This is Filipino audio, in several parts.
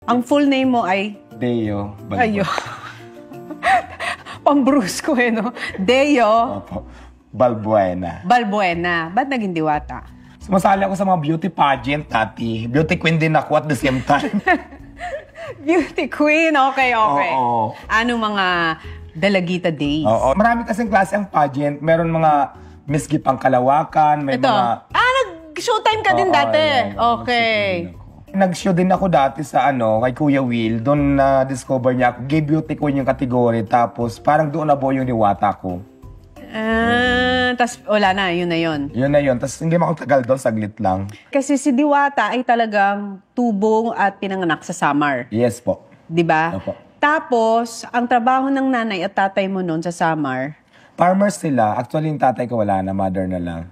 Ang full name mo ay? Deo Balbuena. Ayo. Pambrusko no? Deo Opo. Balbuena. Balbuena. Ba't naging Diwata? Sumasali ako sa mga beauty pageant, Tati. Beauty queen din ako at the same time. Beauty queen, okay. Oo. Ano mga Dalagita days? Oo. Marami kasing klase ang pageant. Meron mga Miss Gipang Kalawakan, may Ito. mga... Nag-showtime ka din dati. Ayan. Okay. Nag-show din ako dati sa kay Kuya Will. Doon na-discover niya ako. Gay beauty queen yung category. Tapos parang doon na buo yung Diwata ko. Tas wala na, yun na yun. Yun na yun. Tapos hindi mo ako tagal doon, saglit lang. Kasi si Diwata ay talagang tubong at pinanganak sa Samar. Yes po. Di ba? Opo. Tapos, ang trabaho ng nanay at tatay mo noon sa Samar, Farmers sila. Actually, yung tatay ko wala na, mother na lang.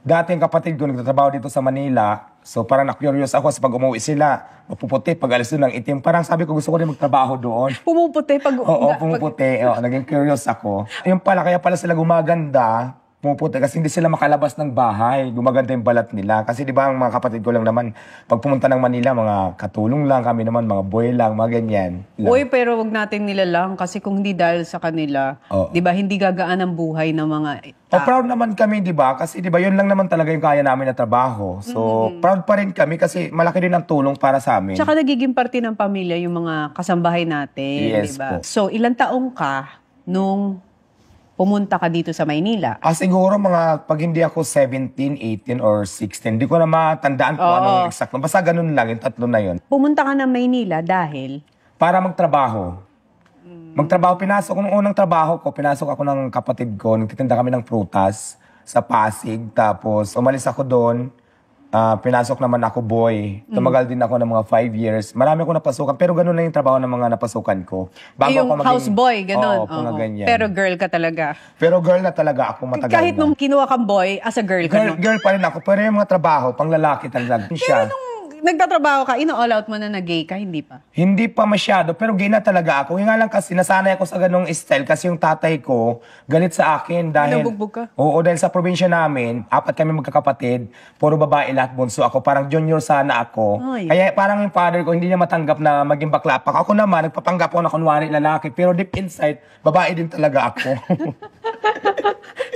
Dati yung kapatid ko nagtatrabaho dito sa Manila. So parang na-curious ako sa pag umuwi sila. Mapuputi, pag alis doon ng itim. Parang sabi ko gusto ko rin magtrabaho doon. pumuputi pag... Oo, pumuputi. Naging curious ako. Yung pala, kaya pala sila gumaganda. Pumuputi kasi hindi sila makalabas ng bahay. Gumaganda yung balat nila. Kasi di ba ang mga kapatid ko lang naman, pag pumunta ng Manila, mga katulong lang kami naman, mga boy lang, mga ganyan. Uy, pero wag natin nilalang kasi kung hindi dahil sa kanila, di ba, hindi gagaan ang buhay ng mga proud naman kami, di ba? Kasi di ba, yun lang naman talaga yung kaya namin na trabaho. So, proud pa rin kami kasi malaki din ang tulong para sa amin. Tsaka nagiging parte ng pamilya yung mga kasambahay natin, Yes di ba? po. So, ilang taong ka nung pumunta ka dito sa Maynila? Siguro mga pag hindi ako 17, 18, or 16, di ko na matandaan kung anong exact. Basta ganun lang, yung tatlo na yun. Pumunta ka ng Maynila dahil? Para magtrabaho. Pinasok ko nung unang trabaho ko, pinasok ako ng kapatid ko, nagtitinda kami ng prutas sa Pasig. Tapos umalis ako doon, pinasok naman ako boy. Tumagal din ako ng mga 5 years. Marami ako napasukan, pero ganun lang yung trabaho ng mga napasukan ko. Yung houseboy, ganun. Oo, mga ganyan. Pero girl ka talaga. Pero girl na talaga ako matagal Kahit na. nung kinuha kang boy, as a girl ka. Girl pa rin ako, pero yung mga trabaho, pang lalaki talaga. Pero nung nagtatrabaho ka, ino-all out mo na gay ka, hindi pa? Hindi pa masyado, pero gay na talaga ako. Yung nga lang kasi, nasanay ako sa ganong style kasi yung tatay ko galit sa akin dahil... Binubugbog ka? Oo, dahil sa probinsya namin, 4 kami magkakapatid, puro babae lahat, bunso ako. Parang junior sana ako. Ay. Kaya parang yung father ko hindi niya matanggap na maging bakla pa. Ako naman, nagpapanggap ako na kunwari lalaki, pero deep inside, babae din talaga ako.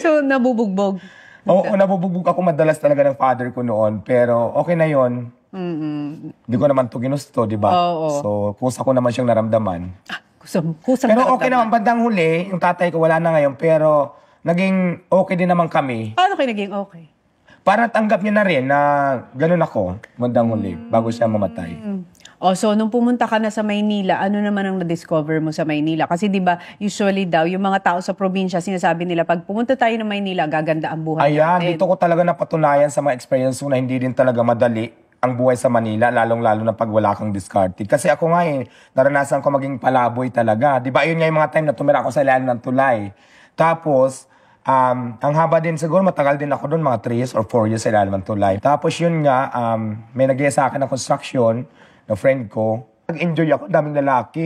So, nabubugbog? Oo, nabubugbog ako madalas talaga ng father ko noon, pero okay na yon. Hindi ko naman to ginusto, di ba? Oo. So, kusa ko naman siyang naramdaman. Kusang Pero okay naman, bandang huli, yung tatay ko wala na ngayon, pero naging okay din naman kami. Paano kayo naging okay? Para tanggap niya na rin na ganun ako, bandang huli, bago siya mamatay. So nung pumunta ka na sa Maynila, ano naman ang na-discover mo sa Maynila? Kasi di ba usually daw, yung mga tao sa probinsya, sinasabi nila, pag pumunta tayo ng Maynila, gaganda ang buhay Ayan, natin. dito ko talaga napatunayan sa mga experience ko na hindi din talaga madali ang buhay sa Manila, lalong-lalo na pag wala kang discarded. Kasi ako nga naranasan ko maging palaboy talaga. Di ba, yun nga yung mga time na tumira ako sa ilalim ng tulay. Tapos, ang haba din siguro, matagal din ako doon, mga 3 years or 4 years sa ilalim ng tulay. Tapos yun nga, may nag sa akin ng construction, na friend ko. Nag-enjoy ako, daming lalaki.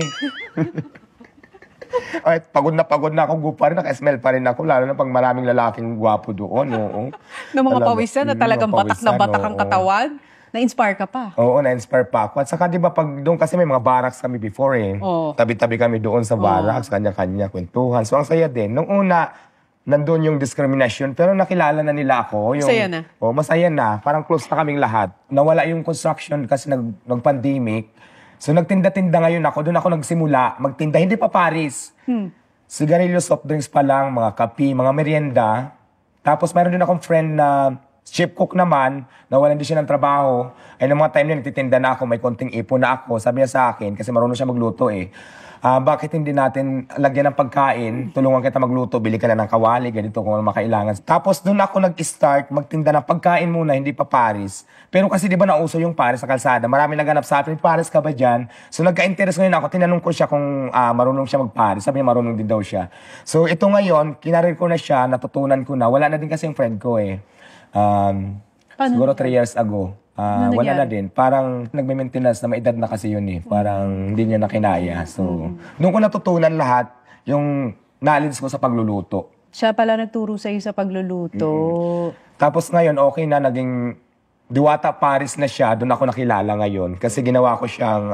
Ay, pagod na ako, gupa rin, naka-smell pa rin ako, lalo na pag maraming lalaking gwapo doon. Oo. Na mga pawisan na talagang batak na batak ang katawan. Na-inspire ka pa. Oo, na-inspire pa ako. At saka di ba pag doon kasi may mga barracks kami before Oo. Tabi-tabi kami doon sa barracks, kanya-kanya, kwentuhan. So ang saya din. Nung una, nandun yung discrimination, pero nakilala na nila ako. Masaya na? Oo, masaya na. Parang close na kaming lahat. Nawala yung construction kasi nag-pandemic. So nagtinda-tinda ngayon ako. Doon ako nagsimula magtinda. Hindi pa Paris. Sigarilyo, soft drinks pa lang, mga kape, mga merienda. Tapos mayroon din akong friend na chef cook naman, nawalan din siya ng trabaho. Ay, noong mga time na nagtitinda na ako, may konting ipon na ako. Sabi niya sa akin, kasi marunong siya magluto bakit hindi natin lagyan ng pagkain, tulungan kita magluto, bili ka na ng kawali, ganito kung ano makailangan. Tapos doon ako nag-start magtinda ng pagkain muna, hindi pa Paris. Pero kasi di ba nauso yung Paris sa kalsada, marami naganap sa akin, Paris ka ba dyan? So nagka-interest ngayon ako, tinanong ko siya kung marunong siya mag-Paris. Sabi niya marunong din daw siya. So ito ngayon, kinarir ko na siya, natutunan ko na. Wala na din kasi yung friend ko siguro 3 years ago. Wala na din. Parang nagme-maintenance na may edad na kasi yun Parang hindi niya na kinaya. So, doon ko natutunan lahat yung knowledge ko sa pagluluto. Siya pala nagturo sa'yo sa pagluluto. Tapos ngayon, okay na, naging Diwata Paris na siya, doon ako nakilala ngayon. Kasi ginawa ko siyang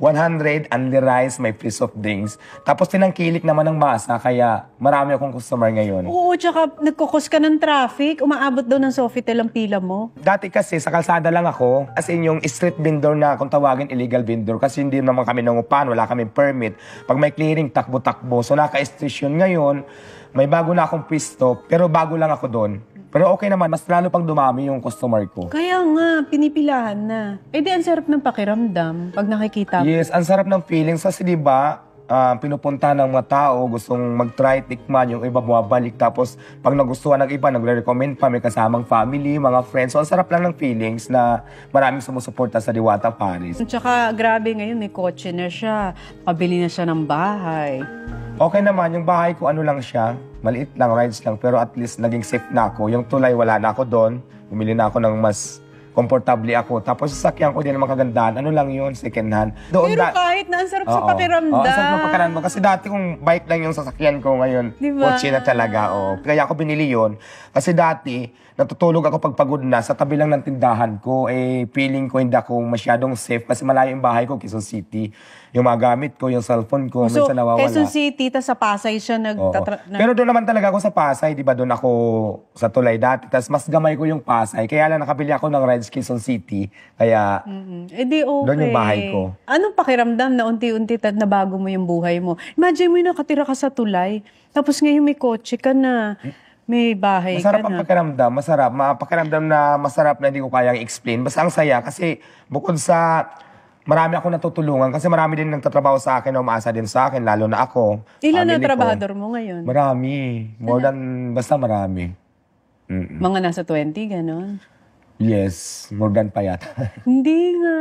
100 only rice, may free soft drinks. Tapos tinangkilik naman ng masa, kaya marami akong customer ngayon. Oo, tsaka nagkukos ka ng traffic. Umaabot daw ng Sofitel ang pila mo. Dati kasi sa kalsada lang ako, as in yung street vendor na kung tawagin illegal vendor, kasi hindi naman kami nangupahan, wala kaming permit. Pag may clearing, takbo-takbo. So naka-station ngayon, may bago na akong pwesto, pero bago lang ako doon. Pero okay naman, mas lalo pang dumami yung customer ko. Kaya nga, pinipilahan na. Eh di, ang sarap ng pakiramdam pag nakikita mo. Yes, ang sarap ng feelings kasi di ba, pinupunta ng mga tao, gustong mag-try, tikman, yung iba bumabalik. Tapos pag nagustuhan ng iba, nagre-recommend pa, may kasamang family, mga friends. So ang sarap lang ng feelings na maraming sumusuporta sa Diwata Paris. Tsaka grabe ngayon, may kotse na siya. Pabili na siya ng bahay. Okay naman, yung bahay ko ano lang siya, maliit lang, rides lang, pero at least naging safe na ako. Yung tulay, wala na ako doon. Bumili na ako ng mas komportable ako. Tapos sasakyan ko din ng mga kagandahan. Ano lang yun, second hand. Doon Pero kahit na ang sarap sa Oo. pakiramdam. Oo, ang sarap ng pakiramdam. Kasi dati kung bike lang yung sasakyan ko ngayon, Diba? kotse na talaga. Oo. Kaya ako binili yun. Kasi dati, natutulog ako pag pagod na sa tabi lang ng tindahan ko. Eh, feeling ko hindi ako masyadong safe kasi malayo yung bahay ko, Quezon City. Yung mga gamit ko, yung cellphone ko, So, minsan nawawala. Quezon City, tas sa Pasay siya Oo. Pero doon naman talaga ako sa Pasay, di ba? Doon ako sa Tulay dati. Tapos mas gamay ko yung Pasay. Kaya lang nakabili ako ng rides Quezon City. Kaya Eh di okay. Doon yung bahay ko. Anong pakiramdam na unti-unti nabago mo yung buhay mo? Imagine mo yung nakatira ka sa tulay, tapos ngayon may kotse ka na, may bahay masarap ka ang na. pakiramdam. Masarap. Pakiramdam na masarap na hindi ko kayang i-explain. Basta ang saya kasi bukod sa marami ako natutulungan kasi marami din nagtatrabaho sa akin na umaasa din sa akin, lalo na ako. Ilan na family ko. trabahador mo ngayon? Marami. More than, basta marami. Mga nasa 20, ganon? Yes, more than pa yata. Hindi nga.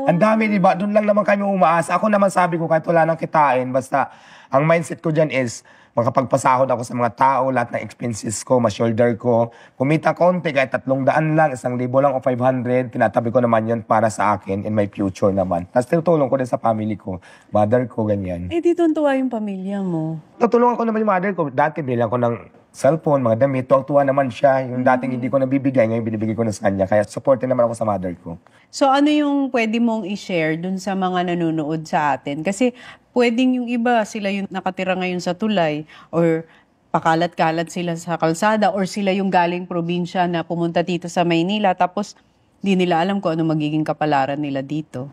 Ang dami, di ba? Doon lang naman kami umaasa. Ako naman sabi ko, kahit wala nang kitain, basta ang mindset ko dyan is, makapagpasahod ako sa mga tao, lahat ng expenses ko, ma-shoulder ko. Kumita konti, kahit 300 lang, 1,000 lang o 500, tinatabi ko naman yun para sa akin in my future naman. Tapos tinutulong ko din sa family ko, mother ko, ganyan. Eh di tuntua yung pamilya mo. Tutulungan ko naman yung mother ko. Dati bilang ko ng cellphone, mga damit, tuwang-tuwa naman siya. Yung dating hindi ko nabibigay, ngayon binibigay ko na sa kanya. Kaya supportin naman ako sa mother ko. So ano yung pwede mong i-share dun sa mga nanonood sa atin? Kasi pwedeng yung iba, sila yung nakatira ngayon sa tulay or pakalat-kalat sila sa kalsada or sila yung galing probinsya na pumunta dito sa Maynila tapos di nila alam kung ano magiging kapalaran nila dito.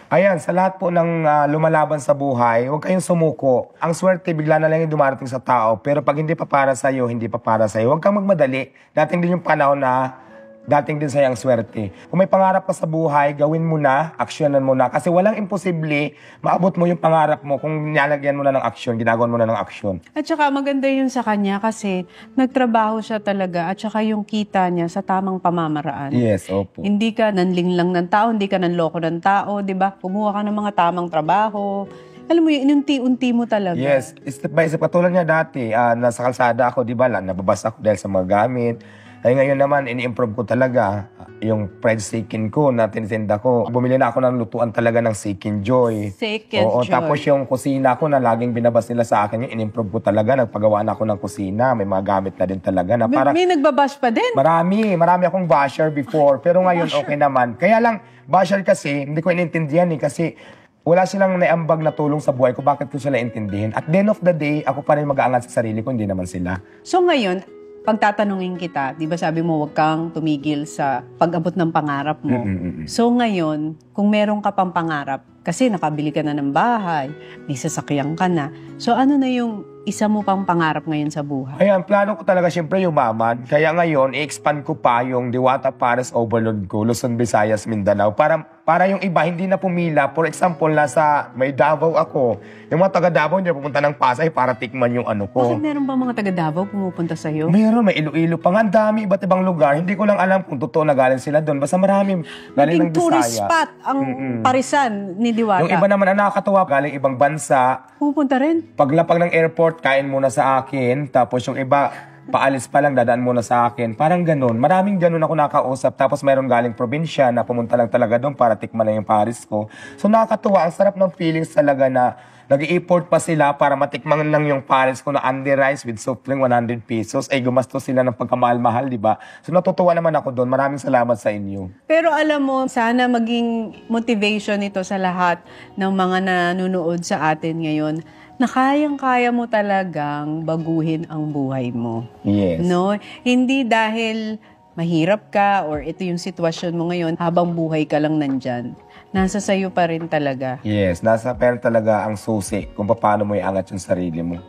Ayan, sa lahat po ng lumalaban sa buhay, huwag kayong sumuko. Ang swerte, bigla na lang yung dumarating sa tao. Pero pag hindi pa para sa'yo, hindi pa para sa'yo. Huwag kang magmadali. Dating din yung panahon na dating din sa'yo ang swerte. Kung may pangarap ka sa buhay, gawin mo na, aksyonan mo na. Kasi walang imposible, maabot mo yung pangarap mo kung nilalagyan mo na ng aksyon, ginagawan mo na ng aksyon. At saka maganda yun sa kanya kasi nagtrabaho siya talaga at saka yung kita niya sa tamang pamamaraan. Yes, opo. Hindi ka nanling lang ng tao, hindi ka nanloko ng tao, di ba? Kumuha ka ng mga tamang trabaho. Alam mo yun, inunti-unti mo talaga. Yes, step by step. Katulad niya dati, nasa kalsada ako, di ba, nababasa ako dahil sa mga gamit. Ay ngayon naman, ini-improve ko talaga yung fried chicken ko na tinitinda ko. Bumili na ako ng lutuan talaga ng Chicken Joy. Chicken Oo, Joy. tapos yung kusina ko na laging binabas nila sa akin, yung in-improve ko talaga. Nagpagawa na ako ng kusina. May mga gamit na din talaga. Na para, May nagbabash pa din. marami akong basher before. Pero ngayon, okay naman. Kaya lang, basher kasi, hindi ko inintindihan kasi wala silang naiambag na tulong sa buhay ko. Bakit ko sila intindihin? At the end of the day, ako pa rin mag-aangat sa sarili ko, hindi naman sila. So ngayon, pagtatanungin kita, di ba sabi mo huwag kang tumigil sa pag-abot ng pangarap mo. So ngayon, kung meron ka pang pangarap, kasi nakabili ka na ng bahay, may sasakyan ka na. So ano na yung isa mo pang pangarap ngayon sa buhay? Ayan, plano ko talaga siyempre yumaman. Kaya ngayon, i-expand ko pa yung Diwata Paris Overload ko, Luzon, Visayas, Mindanao. Para yung iba, hindi na pumila. For example, nasa may Davao ako. Yung mga taga Davao, hindi pupunta ng Pasay para tikman yung ano ko. Bakit meron ba mga taga Davao pumupunta sa'yo? Meron, may Iloilo pa nga. Ang dami, iba't ibang lugar. Hindi ko lang alam kung totoo na galing sila doon. Basta marami galing ng Naging tourist Bisaya. spot ang Parisan ni Diwata. Yung iba naman ang nakakatuwa, galing ibang bansa. Pupunta rin. Paglapag ng airport, kain muna sa akin. Tapos yung iba, paalis pa lang, dadaan muna sa akin. Parang ganun. Maraming ganun ako nakausap. Tapos mayroon galing probinsya na pumunta lang talaga doon para tikman na yung Paris ko. So nakakatuwa. Ang sarap ng feelings talaga na Nag-i-import pa sila para matikman lang yung pares ko na Andy Rice with soft drink, 100 pesos. Ay, gumastos sila ng pagkamahal-mahal, di ba? So, natutuwa naman ako doon. Maraming salamat sa inyo. Pero alam mo, sana maging motivation ito sa lahat ng mga nanonood sa atin ngayon na kayang-kaya mo talagang baguhin ang buhay mo. Yes. No? Hindi dahil mahirap ka or ito yung sitwasyon mo ngayon habang buhay ka lang nandyan. Nasa sayo pa rin talaga. Yes, nasa pera talaga ang susi kung paano mo iangat yung sarili mo.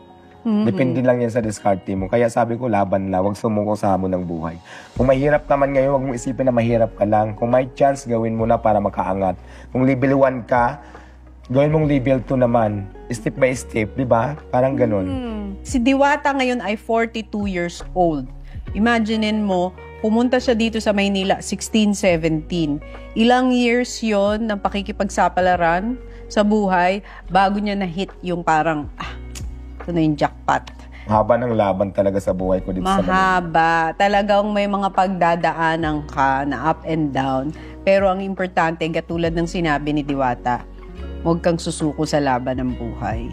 Depende lang yan sa diskarte mo. Kaya sabi ko, laban na, huwag sumuko sa hamon ng buhay. Kung mahirap naman ngayon, huwag mo isipin na mahirap ka lang. Kung may chance, gawin mo na para makaangat. Kung level 1 ka, gawin mong level 2 naman. Step by step, di ba? Parang ganun. Si Diwata ngayon ay 42 years old. Imaginein mo, pumunta siya dito sa Maynila, 16, 17. Ilang years yon ng pakikipagsapalaran sa buhay bago niya na-hit yung parang, ito na yung jackpot. Haba ng laban talaga sa buhay ko dito sa Manila. Mahaba. Talagang may mga pagdadaanan ka na up and down. Pero ang importante, katulad ng sinabi ni Diwata, huwag kang susuko sa laban ng buhay.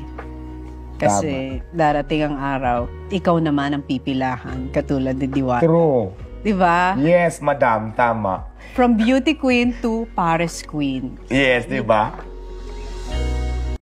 Kasi darating ang araw, ikaw naman ang pipilahan, katulad ni Diwata. True. Diba? Yes, madam. Tama. From beauty queen to Paris queen. Yes, di ba?